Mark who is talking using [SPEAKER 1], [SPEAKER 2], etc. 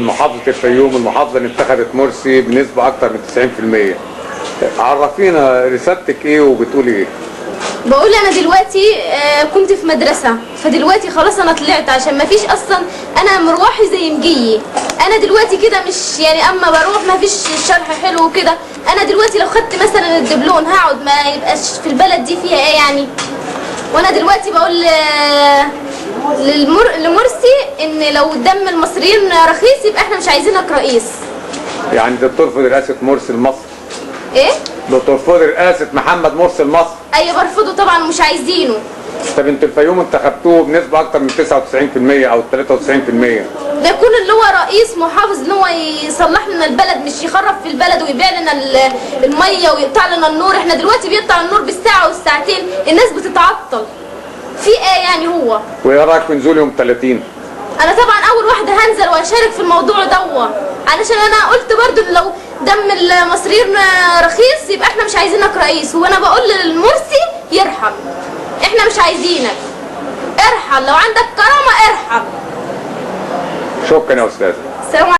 [SPEAKER 1] محافظة الفيوم المحافظة اللي انتخبت مرسي بنسبة أكتر من 90%. عرفينا رسالتك إيه وبتقولي إيه؟
[SPEAKER 2] بقول انا دلوقتي كنت في مدرسه، فدلوقتي خلاص انا طلعت عشان ما فيش اصلا، انا مروحي زي مجيي. انا دلوقتي كده مش يعني اما بروح ما فيش شرح حلو وكده. انا دلوقتي لو خدت مثلا الدبلوم هقعد ما يبقاش في البلد دي فيها ايه يعني. وانا دلوقتي بقول لمرسي ان لو دم المصريين رخيص يبقى احنا مش عايزينك رئيس.
[SPEAKER 1] يعني ده بترفض رئاسة مرسي لمصر؟
[SPEAKER 2] ايه؟
[SPEAKER 1] بترفض رئاسة محمد مرسي لمصر؟
[SPEAKER 2] ايوه برفضه طبعا، مش عايزينه.
[SPEAKER 1] طب انتوا الفيوم انتخبتوه بنسبة أكتر من 99% أو 93%.
[SPEAKER 2] ده يكون اللي هو رئيس محافظ ان هو يصلح لنا البلد، مش يخرب في البلد ويبيع لنا الميه ويقطع لنا النور. احنا دلوقتي بيقطع النور بالساعه والساعتين، الناس بتتعطل. في ايه يعني هو؟
[SPEAKER 1] وايه رايك في نزول يوم 30؟
[SPEAKER 2] انا طبعا اول واحده هنزل واشارك في الموضوع دوت، علشان انا قلت برضو إن لو دم المصريين رخيص يبقى احنا مش عايزينك رئيس. وانا بقول للمرسي يرحم، احنا مش عايزينك، ارحل، لو عندك كرامه ارحل.
[SPEAKER 1] شكرا يا استاذ.
[SPEAKER 2] السلام عليكم.